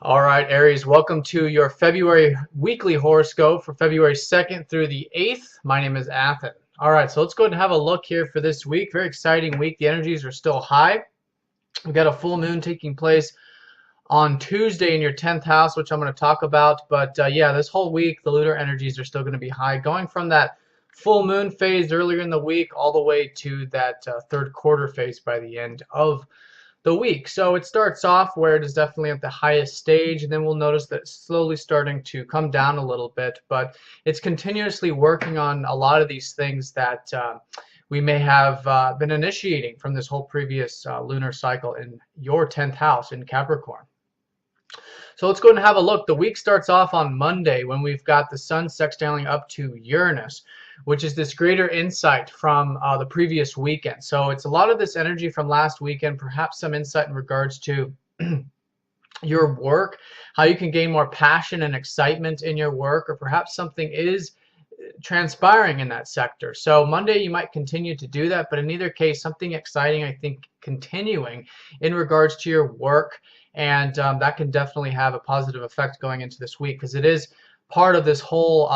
All right, Aries, welcome to your February weekly horoscope for February 2nd through the 8th. My name is Athen. All right, so let's go ahead and have a look here for this week. Very exciting week. The energies are still high. We've got a full moon taking place on Tuesday in your 10th house, which I'm going to talk about. But yeah, this whole week, the lunar energies are still going to be high, going from that full moon phase earlier in the week all the way to that third quarter phase by the end of the week. So it starts off where it is definitely at the highest stage, and then we'll notice that it's slowly starting to come down a little bit, but it's continuously working on a lot of these things that we may have been initiating from this whole previous lunar cycle in your 10th house in Capricorn. So let's go and have a look. The week starts off on Monday when we've got the Sun sextiling up to Uranus, which is this greater insight from the previous weekend. So it's a lot of this energy from last weekend, perhaps some insight in regards to your work, how you can gain more passion and excitement in your work, or perhaps something is transpiring in that sector. So Monday you might continue to do that, but in either case, something exciting, I think, continuing in regards to your work, and that can definitely have a positive effect going into this week because it is part of this whole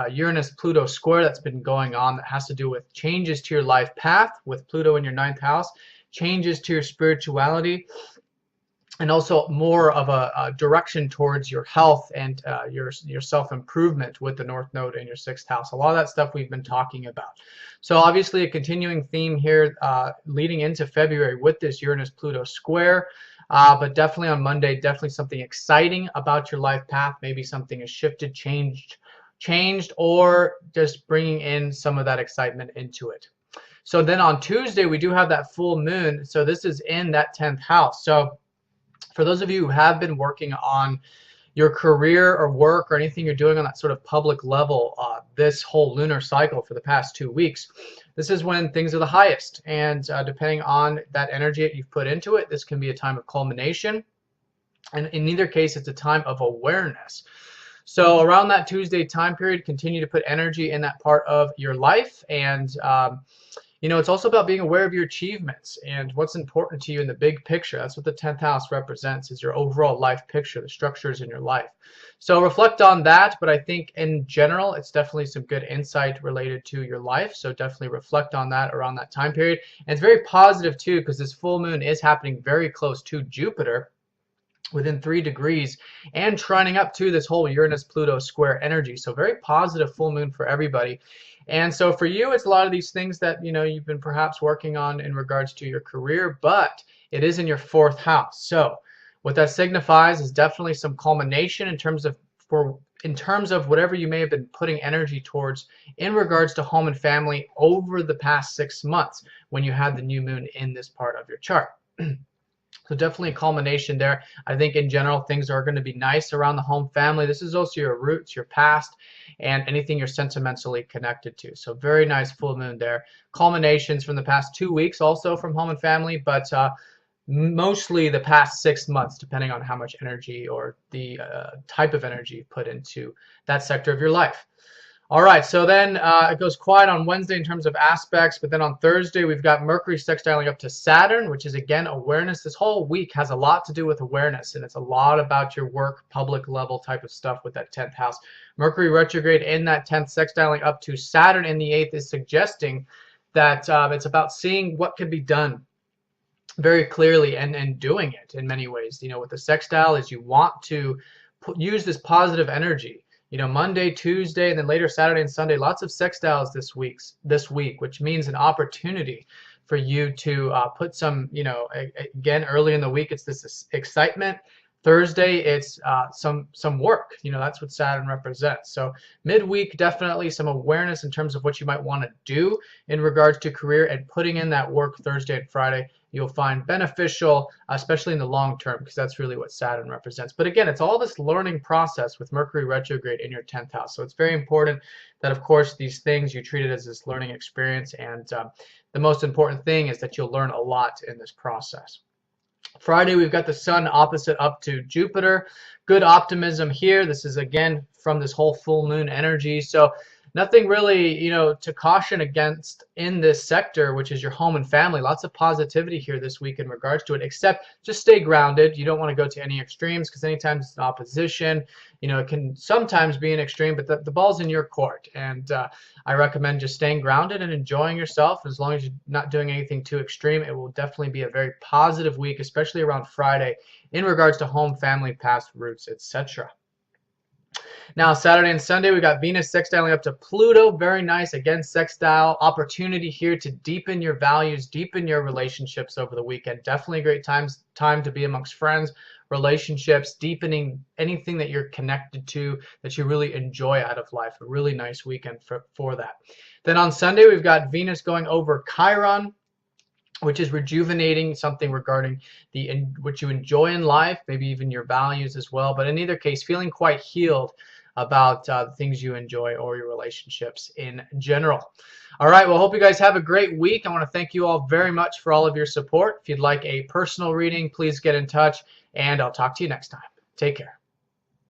Uranus-Pluto square that's been going on that has to do with changes to your life path with Pluto in your 9th house, changes to your spirituality, and also more of a direction towards your health and your self-improvement with the North Node in your 6th house. A lot of that stuff we've been talking about. So obviously a continuing theme here leading into February with this Uranus-Pluto square. But definitely on Monday, definitely something exciting about your life path. Maybe something has shifted, changed, or just bringing in some of that excitement into it. So then on Tuesday, we do have that full moon. So this is in that 10th house. So for those of you who have been working on your career or work or anything you're doing on that sort of public level this whole lunar cycle for the past 2 weeks, this is when things are the highest. And depending on that energy that you've put into it, this can be a time of culmination. And in either case, it's a time of awareness. So around that Tuesday time period, continue to put energy in that part of your life. And you know, it's also about being aware of your achievements and what's important to you in the big picture. That's what the 10th house represents, is your overall life picture, the structures in your life. So reflect on that, but I think in general, it's definitely some good insight related to your life. So definitely reflect on that around that time period. And it's very positive too, because this full moon is happening very close to Jupiter, within 3 degrees, and trining up to this whole Uranus-Pluto square energy. So very positive full moon for everybody. And so for you, it's a lot of these things that, you know, you've been perhaps working on in regards to your career, but it is in your 4th house. So what that signifies is definitely some culmination in terms of whatever you may have been putting energy towards in regards to home and family over the past 6 months when you had the new moon in this part of your chart. So definitely a culmination there. I think in general, things are going to be nice around the home family. This is also your roots, your past, and anything you're sentimentally connected to. So very nice full moon there. Culminations from the past 2 weeks also from home and family, but mostly the past 6 months, depending on how much energy or the type of energy you put into that sector of your life. All right, so then it goes quiet on Wednesday in terms of aspects, but then on Thursday we've got Mercury sextiling up to Saturn, which is again awareness. This whole week has a lot to do with awareness, and it's a lot about your work, public level type of stuff with that 10th house. Mercury retrograde in that 10th sextiling up to Saturn in the 8th is suggesting that it's about seeing what can be done very clearly and doing it in many ways. You know, with the sextile is you want to use this positive energy. You know, Monday, Tuesday, and then later Saturday and Sunday, lots of sextiles this week, which means an opportunity for you to put some, you know, again, early in the week, it's this excitement. Thursday, it's some work. You know, that's what Saturn represents. So midweek, definitely some awareness in terms of what you might want to do in regards to career, and putting in that work Thursday and Friday you'll find beneficial, especially in the long term, because that's really what Saturn represents. But again, it's all this learning process with Mercury retrograde in your 10th house. So it's very important that, of course, these things you treat it as this learning experience. And the most important thing is that you'll learn a lot in this process. Friday, we've got the Sun opposite up to Jupiter. Good optimism here. This is, again, from this whole full moon energy. So nothing really, to caution against in this sector, which is your home and family. Lots of positivity here this week in regards to it, except just stay grounded. You don't want to go to any extremes, because anytime it's an opposition, it can sometimes be an extreme, but the ball's in your court. And I recommend just staying grounded and enjoying yourself. As long as you're not doing anything too extreme, it will definitely be a very positive week, especially around Friday in regards to home, family, past roots, etc. Now, Saturday and Sunday, we got Venus sextiling up to Pluto. Very nice. Again, sextile. Opportunity here to deepen your values, deepen your relationships over the weekend. Definitely a great time to be amongst friends, relationships, deepening anything that you're connected to that you really enjoy out of life. A really nice weekend for that. Then on Sunday, we've got Venus going over Chiron, which is rejuvenating something regarding what you enjoy in life, maybe even your values as well. But in either case, feeling quite healed about the things you enjoy or your relationships in general. All right, well, hope you guys have a great week. I want to thank you all very much for all of your support. If you'd like a personal reading, please get in touch, and I'll talk to you next time. Take care.